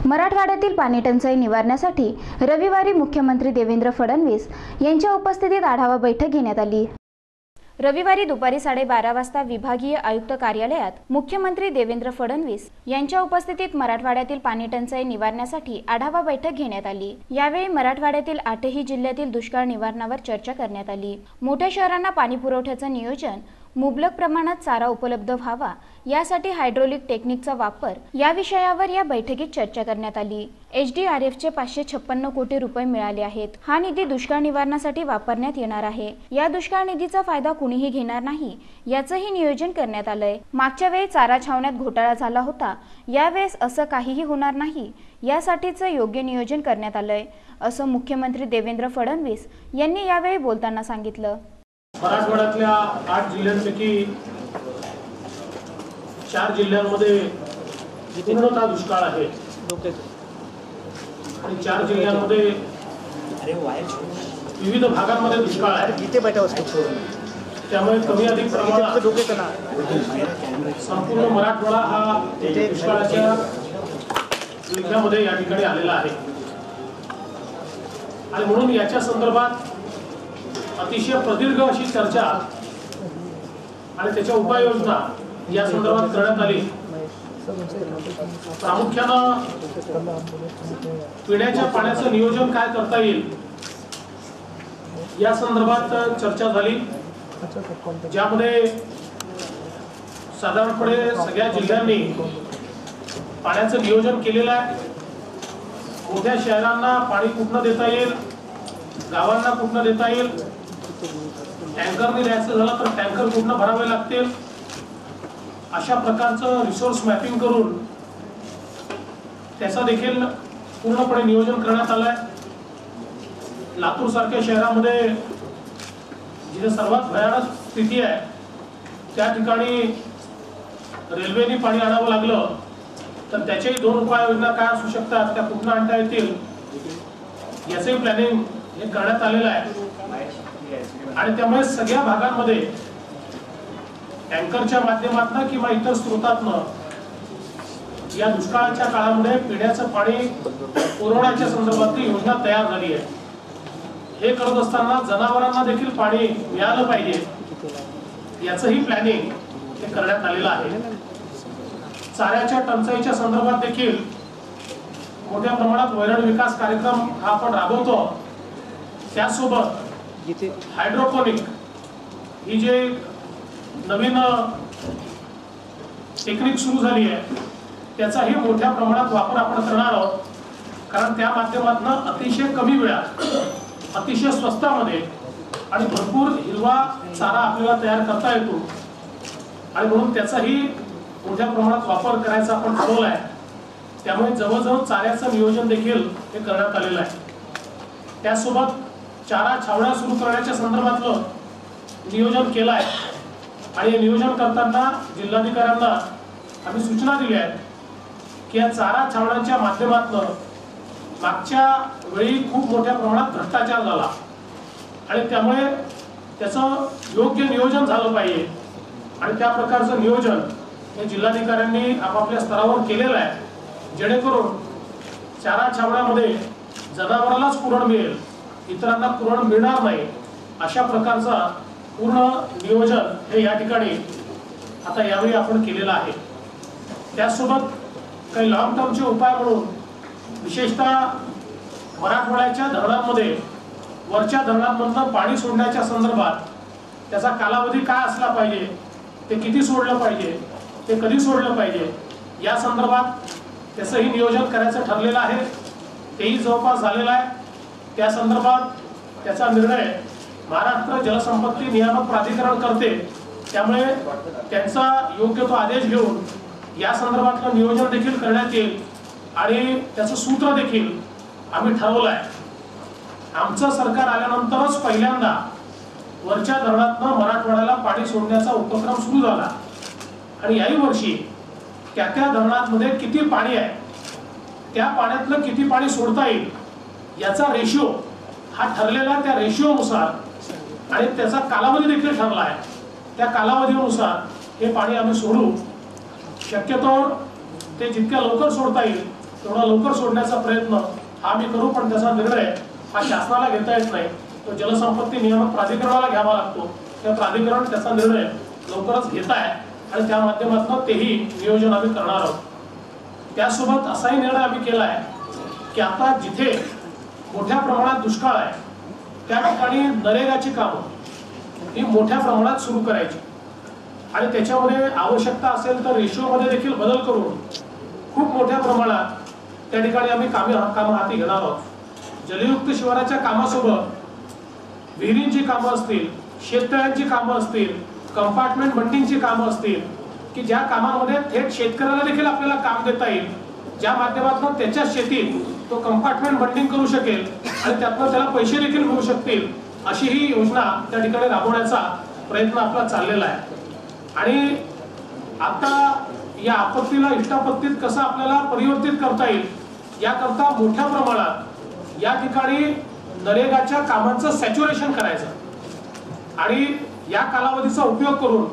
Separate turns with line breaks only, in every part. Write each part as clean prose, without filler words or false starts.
मराठवाड्यातील पाणी टंचाई निवारण्यासाठी रविवारी मुख्यमंत्री देवेंद्र फडणवीस यांच्या उपस्थितीत आढावा बैठक घेण्यात आली। रविवारी दुपारी 12:30 वाजता विभागीय आयुक्त कार्यालयात मुख्यमंत्री देवेंद्र फडणवीस यांच्या उपस्थितीत मराठवाड्यातील पाणी टंचाई निवारण्यासाठी आढावा बैठक घेण्यात आली। यावेळी मराठवाड्यातील 8ही जिल्ह्यातील दुष्काळ निवारणावर चर्चा करण्यात आली। मोठ्या शहरांना पाणी पुरवठ्याचे नियोजन, मुबलक प्रमाणात चारा उपलब्ध व्हावा यासाठी हायड्रोलिक टेक्निकचा वापर या विषयावर या बैठकीत चर्चा करण्यात आली। HDRFचे 556 कोटी रुपये मिळाले आहेत। हा निधी दुष्काळ निवारणासाठी वापरण्यात येणार आहे। या दुष्काळ निधीचा फायदा कुणीही घेणार नाही याचंही नियोजन करण्यात आलंय। मागच्या वेळी चारा छावण्यात घोटाळा झाला होता, यावेळेस असं काहीही होणार नाही यासाठीचं योग्य नियोजन करण्यात आलंय, असं मुख्यमंत्री देवेंद्र फडणवीस यांनी यावेळी बोलताना सांगितलं।
मराठवाड्यातल्या 8 जिल्ह्यांपैकी 4 जिल्ह्यांमध्ये पूर्णतः दुष्काळ आहे आणि 4 जिल्ह्यांमध्ये विविध भागांमध्ये दुष्काळ आहे। त्यामुळे कमी अधिक प्रमाणात संपूर्ण मराठवाडा हा दुष्काळाच्या जिल्ह्यामध्ये या ठिकाणी आलेला आहे आणि म्हणून याच्या संदर्भात अतिशय प्रदीर्घ अशी चर्चा आणि त्याच्या उपाययोजना या संदर्भात करण्यात आली। प्रामुख्यानं पिण्याच्या पाण्याचं नियोजन काय करता येईल या संदर्भात चर्चा झाली, ज्यामध्ये साधारणपणे सगळ्या जिल्ह्यांनी पाण्याचं नियोजन केलेलं आहे। मोठ्या शहरांना पाणी कुठनं देता येईल, गावांना कुठनं देता येईल, टँकरने द्यायचं झालं तर टँकर कुठनं भरावे लागतील, अशा प्रकारचं रिसोर्स मॅपिंग करून त्याचा देखील पूर्णपणे नियोजन करण्यात आलंय। लातूर सारख्या शहरामध्ये जिथे सर्वात भयानक स्थिती आहे त्या ठिकाणी रेल्वेने पाणी आणावं लागलं तर त्याच्याही 2 उपाययोजना काय असू शकतात, त्या कुठनं आणता येतील याचंही प्लॅनिंग हे करण्यात आलेलं आहे आणि त्यामुळे सगळ्या भागांमध्ये टँकरच्या माध्यमातून किंवा इतर स्रोतातनं या दुष्काळाच्या काळामध्ये पिण्याचं पाणी पुरवण्याच्या संदर्भातली योजना तयार झाली आहे। हे करत असताना जनावरांना देखील पाणी मिळालं पाहिजे याचंही प्लॅनिंग हे करण्यात आलेलं आहे। चाऱ्याच्या टंचाईच्या संदर्भात देखील मोठ्या प्रमाणात वैरण विकास कार्यक्रम हा आपण राबवतो। त्यासोबत हायड्रोपोनिक ही जे नवीन टेक्निक सुरू झाली आहे त्याचाही मोठ्या प्रमाणात वापर आपण करणार आहोत, कारण त्या माध्यमातून अतिशय कमी वेळात, अतिशय स्वस्तामध्ये आणि भरपूर हिरवा चारा आपल्याला तयार करता येतो आणि म्हणून त्याचाही मोठ्या प्रमाणात वापर करायचा आपण ठरवलं आहे। त्यामुळे जवळजवळ चाऱ्याचं नियोजन देखील हे करण्यात आलेलं आहे। त्यासोबत चारा छावण्या सुरू करण्याच्या संदर्भातलं नियोजन केलं आहे आणि हे नियोजन करताना जिल्हाधिकाऱ्यांना आम्ही सूचना दिल्या आहेत की या चारा छावण्यांच्या माध्यमातून मागच्या वेळी खूप मोठ्या प्रमाणात भ्रष्टाचार झाला आणि त्यामुळे त्याचं योग्य नियोजन झालं पाहिजे आणि त्या प्रकारचं नियोजन हे जिल्हाधिकाऱ्यांनी आपापल्या स्तरावर केलेलं आहे, जेणेकरून चारा छावण्यामध्ये जनावरांनाच पुरण मिळेल, इतरांना पुरण मिळणार नाही, अशा प्रकारचा पूर्ण नियोजन हे या ठिकाणी आता यावेळी आपण केलेलं आहे। त्यासोबत काही लॉंग टर्मचे उपाय म्हणून विशेषतः मराठवाड्याच्या धरणांमध्ये वरच्या धरणांमधून पाणी सोडण्याच्या संदर्भात त्याचा कालावधी काय असला पाहिजे, ते किती सोडलं पाहिजे, ते कधी सोडलं पाहिजे या संदर्भात त्याचंही नियोजन करायचं ठरलेलं आहे। तेही जवळपास झालेलं आहे। त्या संदर्भात त्याचा निर्णय महाराष्ट्र जलसंपत्ती नियामक प्राधिकरण करते, त्यामुळे त्यांचा योग्य तो आदेश घेऊन या संदर्भातलं नियोजन देखील करण्यात येईल आणि त्याचं सूत्र देखील आम्ही ठरवलं आहे। आमचं सरकार आल्यानंतरच पहिल्यांदा वरच्या धरणातनं मराठवाड्याला पाणी सोडण्याचा उपक्रम सुरू झाला आणि याही वर्षी त्या धरणांमध्ये किती पाणी आहे, त्या पाण्यातलं किती पाणी सोडता येईल याचा रेशिओ हा ठरलेला, त्या रेशिओनुसार आणि त्याचा कालावधी देखील ठरला आहे। त्या कालावधीनुसार हे पाणी आम्ही सोडू, शक्यतो ते जितक्या लवकर सोडता येईल तेवढा लवकर सोडण्याचा प्रयत्न हा आम्ही करू, पण त्याचा निर्णय हा शासनाला घेता येत नाही, तो जलसंपत्ती नियामक प्राधिकरणाला घ्यावा लागतो. त्या प्राधिकरण त्याचा निर्णय लवकरच घेत आहे आणि त्या माध्यमातून तेही नियोजन आम्ही करणार आहोत. त्यासोबत असाही निर्णय आम्ही केला आहे की आता जिथे मोठ्या प्रमाणात दुष्काळ आहे त्या ठिकाणी नरेगाची कामं ही मोठ्या प्रमाणात सुरू करायची आणि त्याच्यामध्ये आवश्यकता असेल तर रेशोमध्ये देखील बदल करून खूप मोठ्या प्रमाणात त्या ठिकाणी आम्ही कामं हाती घेणार आहोत. जलयुक्त शिवाराच्या कामासोबत विहिरींची कामं असतील, शेततळ्यांची कामं असतील, कंपार्टमेंट बंटिंगची कामं असतील की ज्या कामांमध्ये थेट शेतकऱ्याला देखील आपल्याला काम देता येईल, ज्या माध्यमातून त्याच्या शेतीत तो कंपार्टमेंट बंटिंग करू शकेल आणि त्यातून त्याला पैसे देखील मिळू शकतील, अशी ही योजना त्या ठिकाणी राबवण्याचा प्रयत्न आपला चाललेला आहे. आणि आता या आपत्तीला इष्टापत्तीत कसं आपल्याला परिवर्तित करता येईल याकरता मोठ्या प्रमाणात या ठिकाणी नरेगाच्या कामांचं सॅच्युरेशन करायचं आणि या कालावधीचा उपयोग करून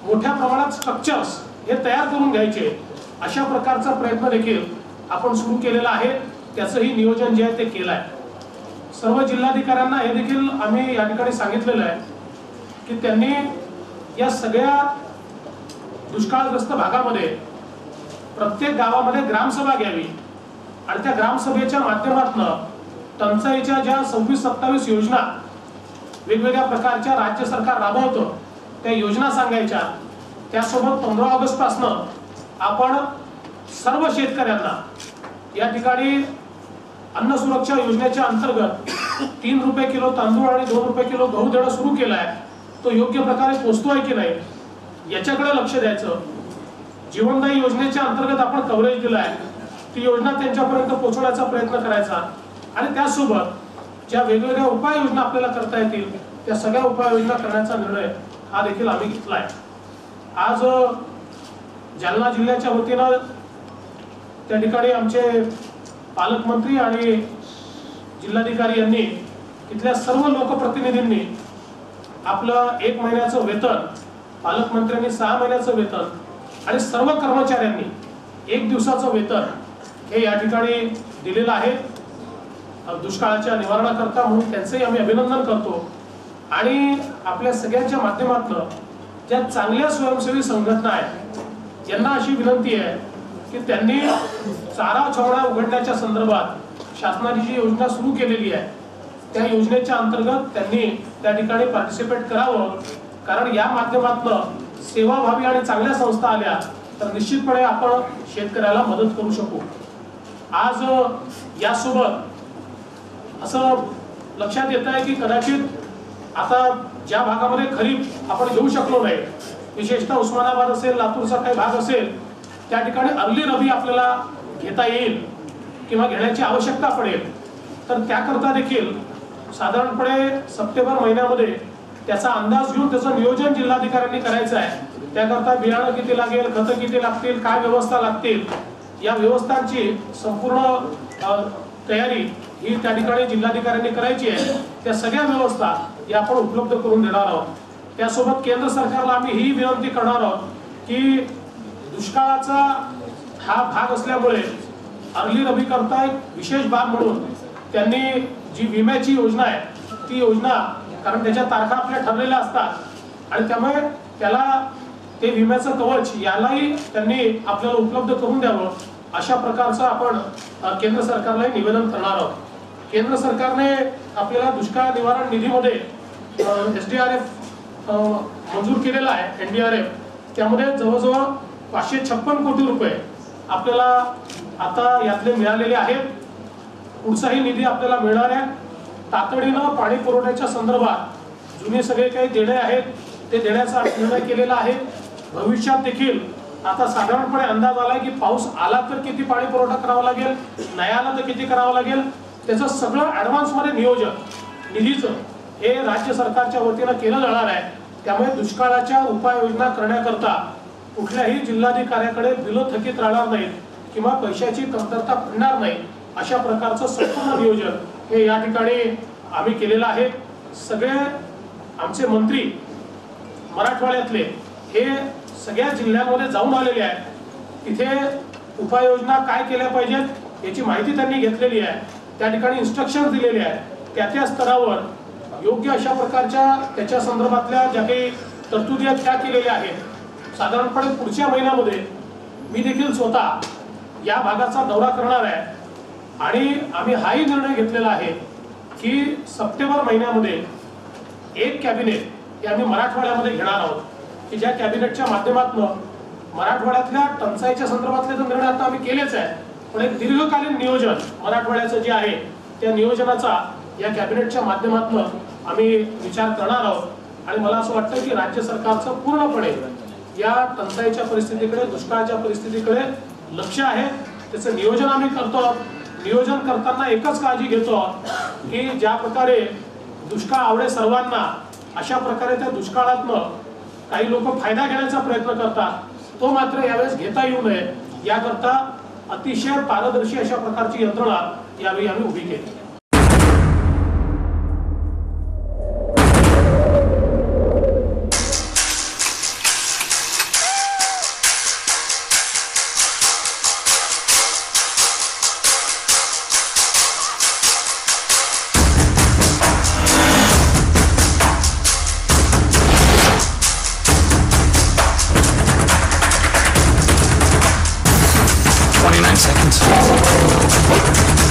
मोठ्या प्रमाणात स्ट्रक्चर्स हे तयार करून घ्यायचे, अशा प्रकारचा प्रयत्न देखील आपण सुरू केलेला आहे. त्याचंही नियोजन जे आहे ते केलं आहे. सर्व जिल्हाधिकाऱ्यांना हे देखील आम्ही या ठिकाणी सांगितलेलं आहे की त्यांनी या सगळ्या दुष्काळग्रस्त भागामध्ये प्रत्येक गावामध्ये ग्रामसभा घ्यावी आणि त्या ग्रामसभेच्या माध्यमातून टंचाईच्या ज्या 26-27 योजना वेगवेगळ्या प्रकारच्या राज्य सरकार राबवतं त्या योजना सांगायच्या. त्यासोबत 15 ऑगस्ट पासून आपण सर्व शेतकऱ्यांना या ठिकाणी अन्न सुरक्षा योजनेच्या अंतर्गत 3 रुपये किलो तांदूळ आणि 2 रुपये किलो गहू देणं सुरू केलं आहे. तो योग्य प्रकारे पोहोचतोय की नाही याच्याकडे लक्ष द्यायचं. जीवनदायी योजनेच्या अंतर्गत आपण कव्हरेज दिलं आहे, ती योजना त्यांच्यापर्यंत पोहोचवण्याचा प्रयत्न करायचा आणि त्यासोबत ज्या वेगवेगळ्या उपाययोजना आपल्याला करता येतील त्या सगळ्या उपाययोजना करण्याचा निर्णय हा देखील आम्ही घेतला आहे. आज जालना जिल्ह्याच्या वतीनं त्या ठिकाणी आमचे पालकमंत्री आणि जिल्हाधिकारी यांनी तिथल्या सर्व लोकप्रतिनिधींनी आपलं 1 महिन्याचं वेतन, पालकमंत्र्यांनी 6 महिन्याचं वेतन आणि सर्व कर्मचाऱ्यांनी 1 दिवसाचं वेतन हे या ठिकाणी दिलेलं आहे दुष्काळाच्या निवारणाकरता, म्हणून त्यांचंही आम्ही अभिनंदन करतो. आणि आपल्या सगळ्यांच्या माध्यमातून ज्या चांगल्या स्वयंसेवी संघटना आहेत यांना अशी विनंती आहे की त्यांनी चारा छावण्या उघडण्याच्या संदर्भात शासनाने जी योजना सुरू केलेली आहे त्या योजनेच्या अंतर्गत त्यांनी त्या ठिकाणी पार्टिसिपेट करावं, कारण या माध्यमातून सेवाभावी आणि चांगल्या संस्था आल्या तर निश्चितपणे आपण शेतकऱ्याला मदत करू शकू. आज यासोबत असं लक्षात येत आहे की कदाचित आता ज्या भागामध्ये खरीप आपण घेऊ शकलो नाही, विशेषतः उस्मानाबाद असेल, लातूरचा काही भाग असेल, त्या ठिकाणी अर्ली रबी आपल्याला घेता येईल किंवा घेण्याची आवश्यकता पडेल. तर त्याकरता देखील साधारणपणे सप्टेंबर महिन्यामध्ये त्याचा अंदाज घेऊन त्याचं नियोजन जिल्हाधिकाऱ्यांनी करायचं आहे. त्याकरता बियाणं किती लागेल, खतं किती लागतील, काय व्यवस्था लागतील, या व्यवस्थांची संपूर्ण तयारी ही त्या ठिकाणी जिल्हाधिकाऱ्यांनी करायची आहे. त्या सगळ्या व्यवस्था या आपण उपलब्ध करून देणार आहोत. त्यासोबत केंद्र सरकारला आम्ही ही विनंती करणार आहोत की दुष्काळाचा हा भाग असल्यामुळे अर्ली रबी करता एक विशेष बाब म्हणून त्यांनी जी विम्याची योजना आहे ती योजना, कारण त्याच्या तारखा आपल्या ठरलेल्या असतात आणि त्यामुळे त्याला ते विम्याचं कवच यालाही त्यांनी आपल्याला उपलब्ध करून द्यावं, अशा प्रकारचं आपण केंद्र सरकारला निवेदन करणार आहोत. केंद्र सरकारने आपल्याला दुष्काळ निवारण निधीमध्ये SDRF मंजूर केलेला आहे, NDRF. त्यामध्ये जवळजवळ 556 कोटी रुपये आपल्याला आता यातले मिळालेले आहेत. पुढचाही निधी आपल्याला मिळणार आहे. तातडीनं पाणी पुरवठ्याच्या संदर्भात जुने सगळे काही देणे आहेत ते देण्याचा निर्णय केलेला आहे. भविष्यात देखील आता साधारणपणे अंदाज आलाय की पाऊस आला तर किती पाणी पुरवठा करावा लागेल, नाही आला तर किती करावा लागेल, त्याचं सगळं ऍडव्हान्स मध्ये नियोजन निधीचं हे राज्य सरकारच्या वतीनं केलं जाणार आहे. त्यामुळे दुष्काळाच्या उपाययोजना करण्याकरता कुठल्याही जिल्हाधिकाऱ्याकडे बिलं थकीत राहणार नाहीत किंवा पैशाची कमतरता पडणार नाही, अशा प्रकारचं संपूर्ण नियोजन हे या ठिकाणी आम्ही केलेलं आहे. सगळे आमचे मंत्री मराठवाड्यातले हे सगळ्या जिल्ह्यांमध्ये जाऊन आलेले आहेत. तिथे उपाययोजना काय केल्या पाहिजेत याची माहिती त्यांनी घेतलेली आहे. त्या ठिकाणी इन्स्ट्रक्शन्स दिलेले आहेत. त्या स्तरावर योग्य अशा प्रकारच्या त्याच्या संदर्भातल्या ज्या काही तरतुदी आहेत त्या केलेल्या आहेत. साधारणपणे पुढच्या महिन्यामध्ये मी देखील स्वतः या भागाचा दौरा करणार आहे आणि आम्ही हाही निर्णय घेतलेला आहे की सप्टेंबर महिन्यामध्ये एक कॅबिनेट हे आम्ही मराठवाड्यामध्ये घेणार आहोत की ज्या कॅबिनेटच्या माध्यमातून मराठवाड्यातल्या टंचाईच्या संदर्भातले तर निर्णय आता आम्ही केलेच आहे, पण एक दीर्घकालीन नियोजन मराठवाड्याचं जे आहे त्या नियोजनाचा या कॅबिनेटच्या माध्यमातून आम्ही विचार करणार आहोत. आणि मला असं वाटतं की राज्य सरकारचं पूर्णपणे या टंचाईच्या परिस्थितीकडे, दुष्काळाच्या परिस्थितीकडे लक्ष आहे. त्याचं नियोजन आम्ही करतो. नियोजन करताना एकच काळजी घेतो की ज्या प्रकारे दुष्काळ आवडे सर्वांना, अशा प्रकारे त्या दुष्काळातनं काही लोक फायदा घेण्याचा प्रयत्न करतात, तो मात्र यावेळेस घेता येऊ नये याकरता अतिशय पारदर्शी अशा प्रकारची यंत्रणा यावेळी आम्ही उभी केली.
Seconds.